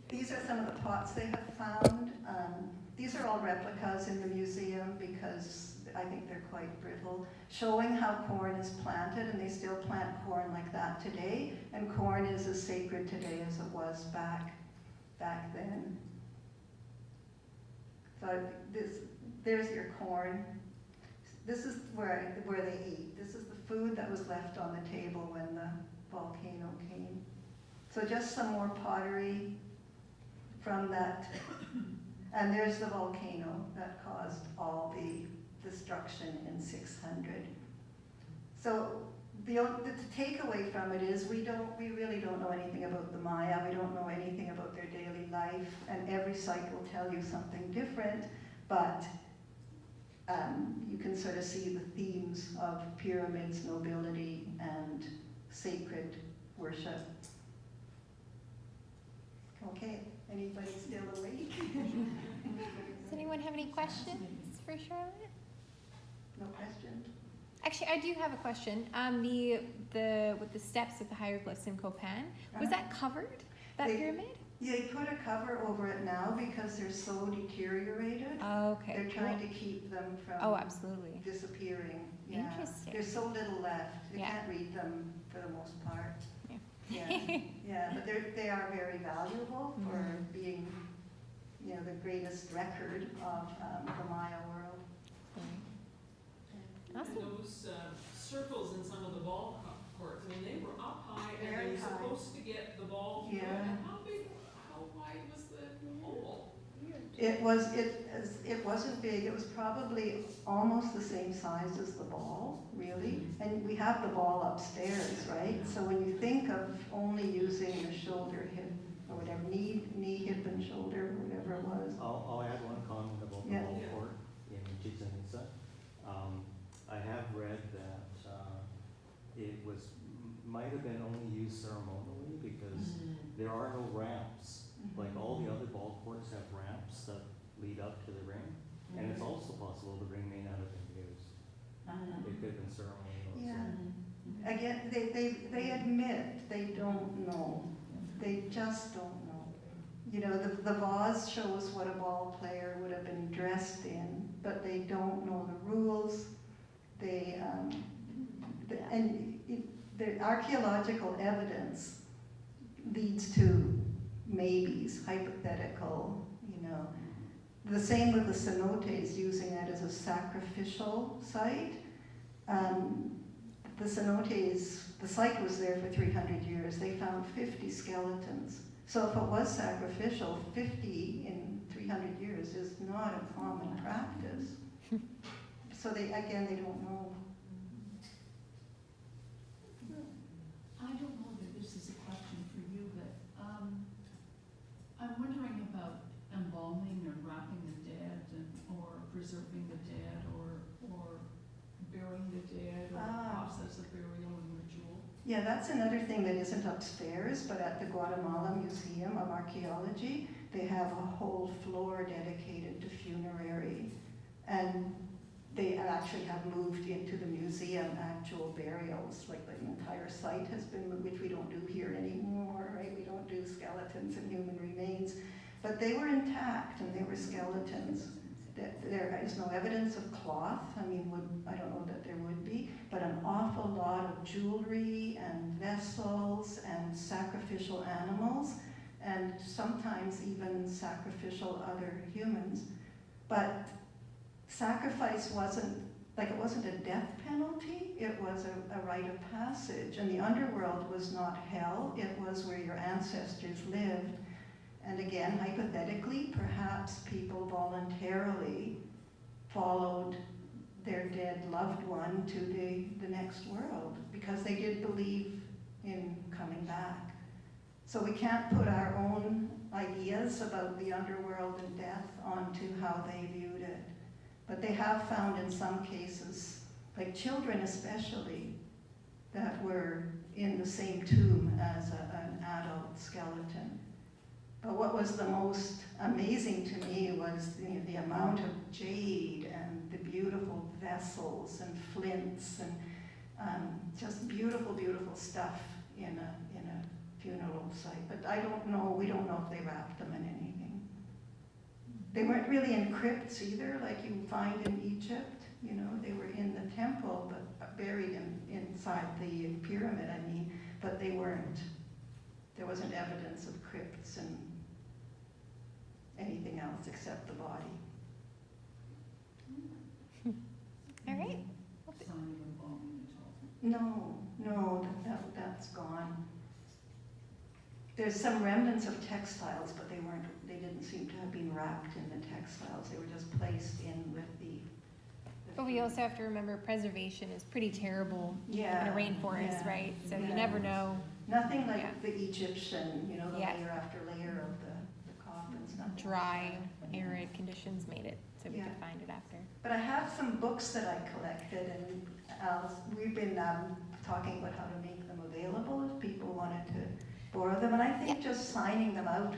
These are some of the pots they have found. These are all replicas in the museum because I think they're quite brittle, showing how corn is planted, and they still plant corn like that today, and corn is as sacred today as it was back then. So there's your corn. This is where they ate. This is the food that was left on the table when the volcano came. So just some more pottery from that. And there's the volcano that caused all the destruction in 600. So the takeaway from it is we really don't know anything about the Maya. We don't know anything about their daily life, and every site will tell you something different, but you can sort of see the themes of pyramids, nobility, and sacred worship. Okay, anybody still awake? Does anyone have any questions for Charlotte? No questions? Actually, I do have a question. With the steps with the hieroglyphs in Copan, was that covered, that pyramid? Yeah, they put a cover over it now because they're so deteriorated. Oh, okay. They're trying to keep them from absolutely. disappearing. Yeah. Interesting. There's so little left. You can't read them for the most part. Yeah, but they are very valuable for being, the greatest record of the Maya world. Awesome. And those circles in some of the ball courts, I mean, they were up high, and Very they were high. supposed to get the ball through. Yeah. And how wide was the hole? It wasn't big. It was probably almost the same size as the ball, really. And we have the ball upstairs, right? So when you think of only using your shoulder, hip, or whatever, knee, hip, and shoulder, whatever it was. I'll add one comment about the ball court in Chichen Itza. I have read that it might have been only used ceremonially because there are no ramps. Like all the other ball courts have ramps that lead up to the ring, and it's also possible the ring may not have been used. It could have been ceremonial. Yeah. Again, they admit they don't know. They just don't know. The vase shows what a ball player would have been dressed in, but they don't know the rules. The archaeological evidence leads to maybes, hypothetical, The same with the cenotes, using that as a sacrificial site. The cenotes, the site was there for 300 years. They found 50 skeletons. So if it was sacrificial, 50 in 300 years is not a common practice. So they don't know. I don't know that this is a question for you, but I'm wondering about embalming or wrapping the dead, or preserving the dead, or burying the dead, or the process of burial and ritual. Yeah, that's another thing that isn't upstairs, but at the Guatemala Museum of Archaeology, they have a whole floor dedicated to funerary. And they actually have moved into the museum actual burials, like the entire site has been moved, which we don't do here anymore, right? We don't do skeletons and human remains. But they were intact, and they were skeletons. There is no evidence of cloth. I don't know that there would be, but an awful lot of jewelry and vessels and sacrificial animals, and sometimes even sacrificial other humans. But sacrifice wasn't a death penalty. It was a rite of passage, and the underworld was not hell. It was where your ancestors lived. And again, hypothetically, perhaps people voluntarily followed their dead loved one to the next world because they did believe in coming back. So we can't put our own ideas about the underworld and death onto how they viewed it. But they have found in some cases, like children especially, that were in the same tomb as an adult skeleton. But what was the most amazing to me was the amount of jade and the beautiful vessels and flints and just beautiful, beautiful stuff in a funeral site, but I don't know, we don't know if they wrapped them in anything. They weren't really in crypts either, like you find in Egypt, you know, they were in the temple, but buried inside the pyramid, I mean, but they weren't. There wasn't evidence of crypts and anything else except the body. All right. Sign of embalming at all. No, that's gone. There's some remnants of textiles, but they didn't seem to have been wrapped in the textiles. They were just placed in with the But we also have to remember preservation is pretty terrible yeah, in a rainforest, yeah, right? So yeah. you never know. Nothing like Yeah. the Egyptian, you know, the Yeah. layer after layer of the coffins. nothing like Dry, that. arid conditions made it so we Yeah. could find it after. But I have some books that I collected, and we've been talking about how to make them available if people wanted to borrow them. And I think just signing them out